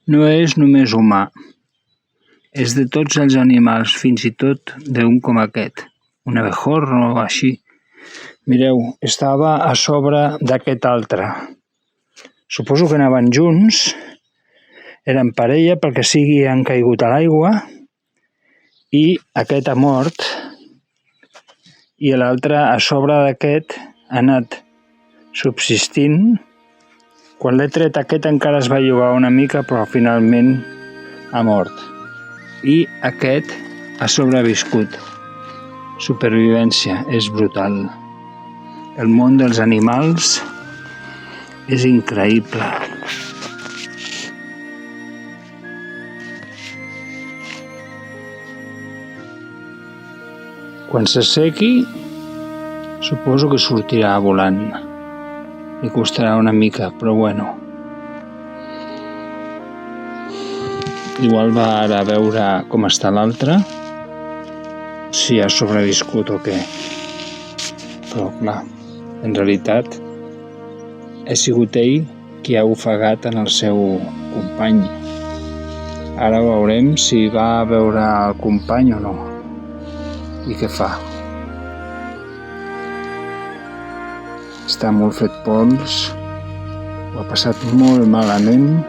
no és només humà, és de tots els animals, fins i tot d'un com aquest, un abejorro o així. Mireu, estava a sobre d'aquest altre. Suposo que anaven junts, eren parella perquè sigui han caigut a l'aigua i aquest ha mort i l'altre a sobre d'aquest ha anat subsistint. Quan l'he tret aquest encara es va llogar una mica però finalment ha mort. I aquest ha sobreviscut. Supervivència, és brutal. El món dels animals és increïble. Quan s'assequi, suposo que sortirà volant. Li costarà una mica, però bueno. Igual va ara a veure com està l'altre, si ha sobreviscut o què. Però clar, en realitat ha sigut ell qui ha ofegat en el seu company. Ara veurem si va a veure el company o no. I què fa? Està molt fet pols, ho ha passat molt malament,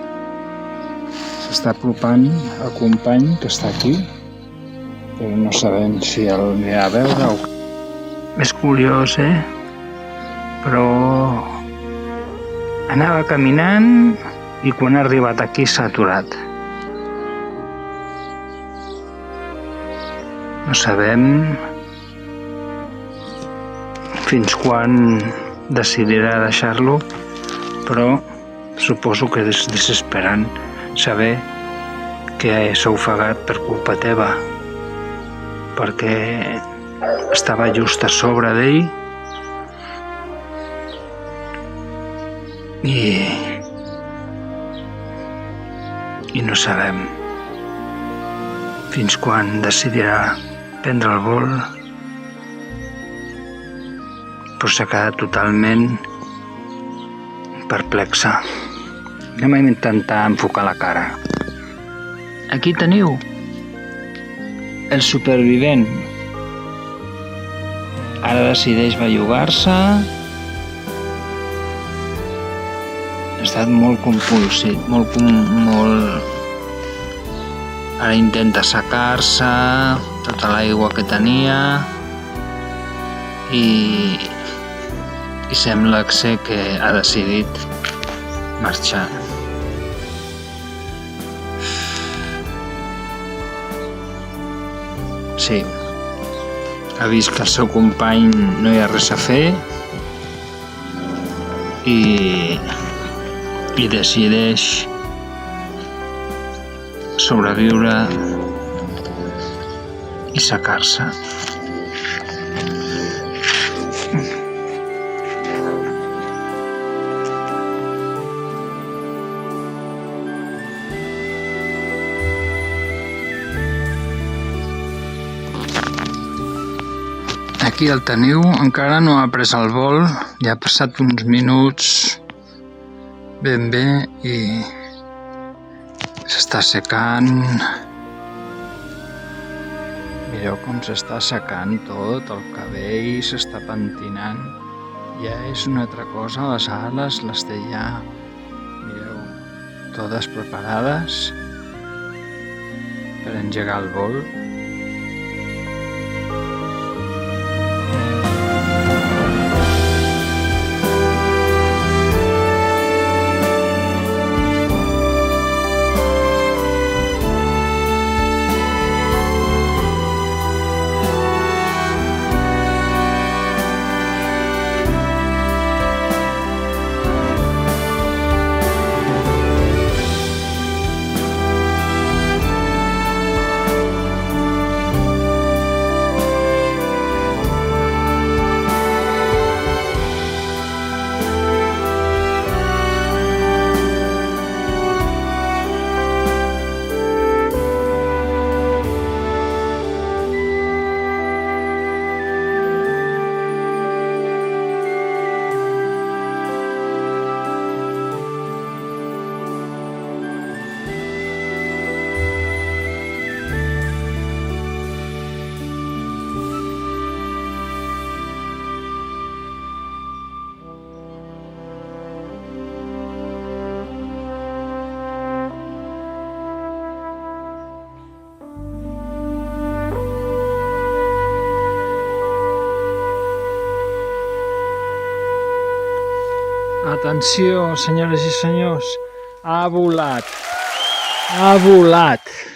s'està apropant al company que està aquí, però no sabem si el anirà a veure o... És curiós, Però anava caminant i quan ha arribat aquí s'ha aturat. No sabem fins quan decidirà deixar-lo, però suposo que és desesperant saber que s'ha ofegat per culpa teva, perquè estava just a sobre d'ell i no sabem fins quan decidirà prendre el vol, però s'ha quedat totalment perplexa. Anem a intentar enfocar la cara. Aquí teniu el supervivent. Ara decideix bellugar-se. Ha estat molt compulsiu, molt... Ara intenta assecar-se, tota l'aigua que tenia i sembla que ha decidit marxar. Sí, ha vist que el seu company no hi ha res a fer i decideix sobreviure i secar-se. Aquí el teniu, encara no ha pres el vol, ja ha passat uns minuts ben bé i s'està secant. Mireu com s'està secant tot, el cabell s'està pentinant. Ja és una altra cosa, les ales les té ja, mireu, totes preparades per engegar el vol. Atenció, senyores i senyors, ha volat. Ha volat.